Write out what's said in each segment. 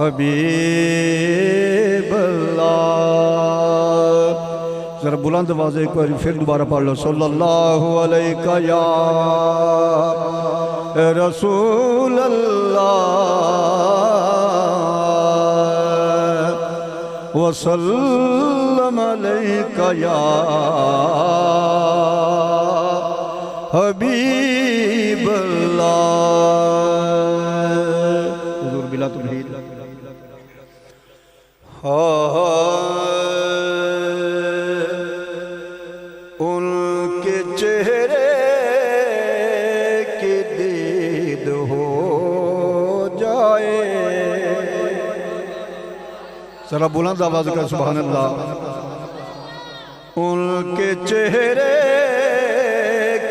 हबीब अल्लाह। जरा बुलंद आवाज़ एक बार फिर दोबारा पढ़ लो, सल्लल्लाहु अलैका या रसूल अल्लाह वसल्लम अलैका या हबीब अल्लाह। हुजूर बिला तौहीद उनके चेहरे की दीद हो जाए। जरा बुलंद आवाज का सुभान अल्लाह। उनके चेहरे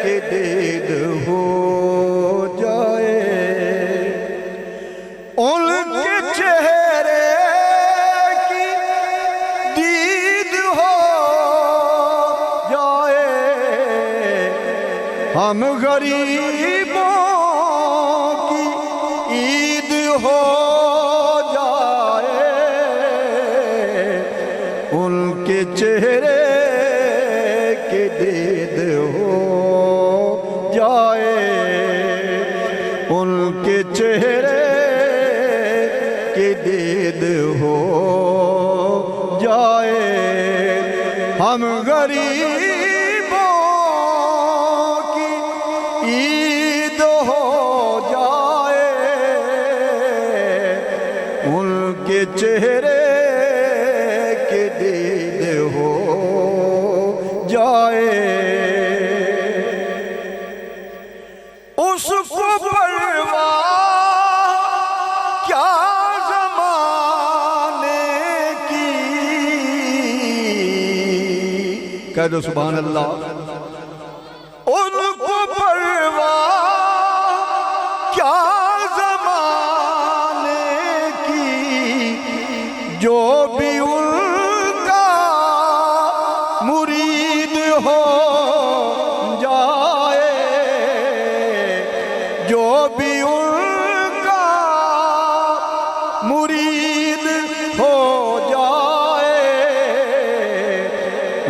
की दीद हो जाए, उनके चेहरे की दीद हो जाए। हम गरीबों की ईद हो जाए, उनके चेहरे की दीद हो जाए, उनके चेहरे की दीद हो जाए। हम गरीबों की ईद हो जाए, उनके चेहरे की दीद हो जाए। उसको परवाह क्या ज़माने की, कह दो सुभान अल्लाह। उनको परवाह क्या ज़माने की, जो भी उनका मुरीद हो जाए, जो भी उनका मुरीद हो जाए,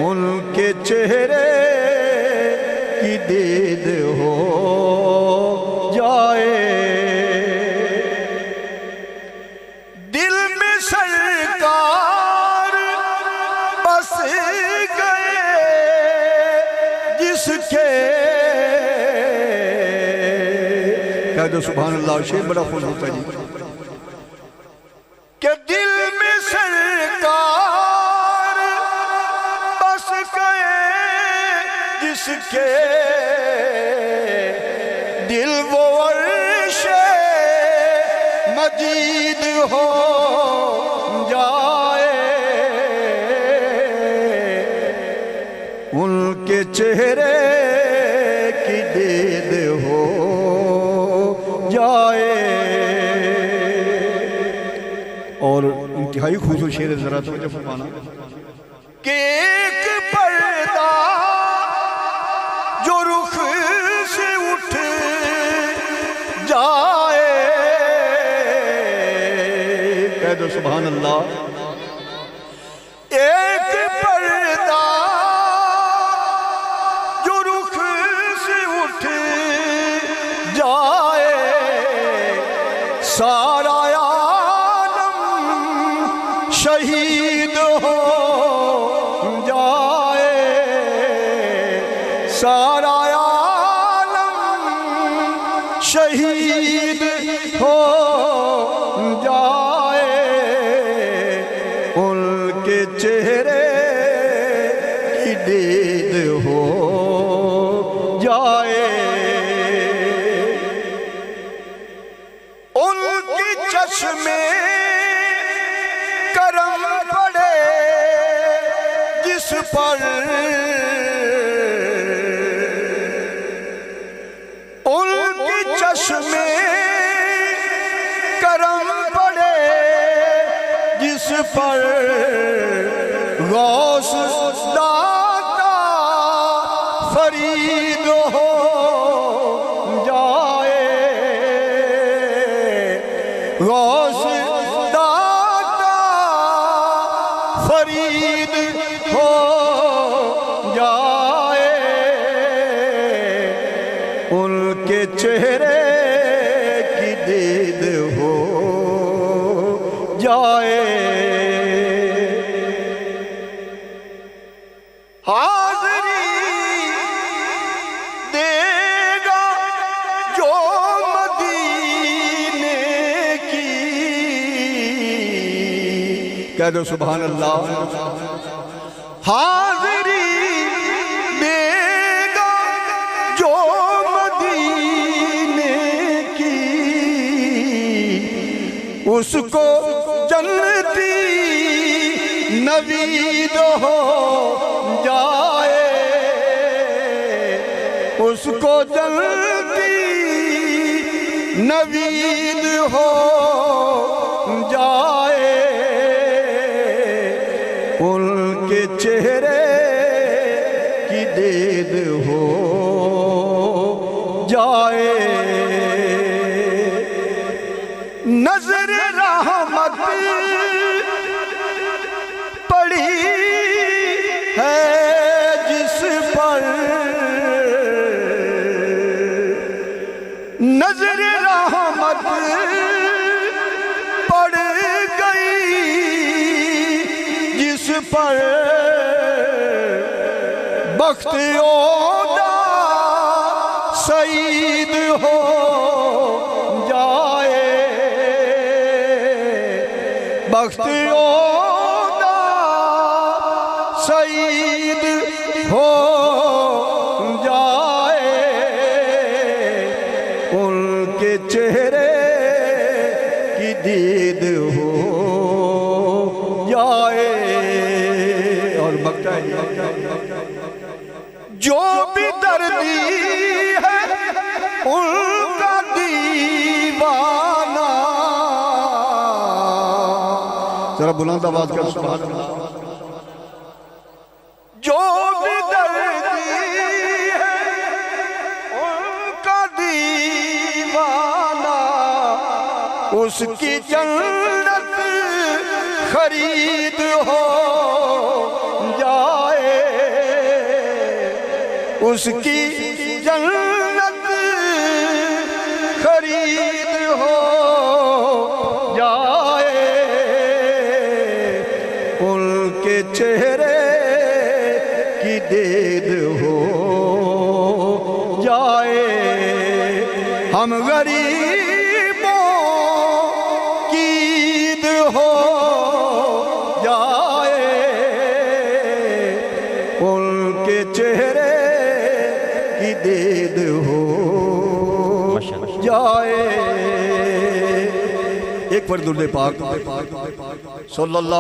उनके चेहरे की दीद हो जाए। दिल में सरकार बस गए जिसके, कह दो सुभान अल्लाह। शेर बड़ा खुश होता है जी कि दिल में सरकार बस गए जिसके, दिल वो अर्शे मजीद हो जाए, उनके चेहरे की दीद हो जाए। और इंतहाई खूबसूरत शेर जरा तो फरमाना कि एक पर्दा जो रुख से उठ जाए, कह दो सुभान अल्लाह। एक पर्दा जो रुख से उठ जाए, सारा शहीद हो जाए, सारा आलम शहीद हो जाए, उनके चेहरे की दीद हो जाए। उनके चश्मे करम पड़े जिस पर, उनके चश्मे करम पड़े जिस पर, गौस दाता फरीद हो जाए, गौस दाता फरीद हो जाए, उनके चेहरे की दीद हो जाए। हाज़री देगा जो मदीने की, कह दो सुभान अल्लाह। हाज़री देगा जो मदीने की, उसको जन्नती नवीद हो जाए, उसको जन्नती नवीद हो जाए, उनके चेहरे की दीद हो जाए। नजर रहमत पड़ी है जिस पर, नजर रहमत पड़ गई जिस पर, बख्त ओदा सईद हो जाए, बख्त ओदा सईद हो जाए, उनके चेहरे की दीद हो जाए। और बकता है जो भी दर्दी है उनका दीवाना, जरा बुलंद आवाज कर सुभान अल्लाह। जो भी दर्दी है उनका दीवाना, उसकी जन्नत खरीद हो जाए, उसकी जन्नत खरीद हो जाए, उनके चेहरे की दीद हो जाए। हम गरीबों की ईद हो जाए, उनके चेहरे की दीद हो जाए। एक बार दुरूद पाक सल्लल्लाहु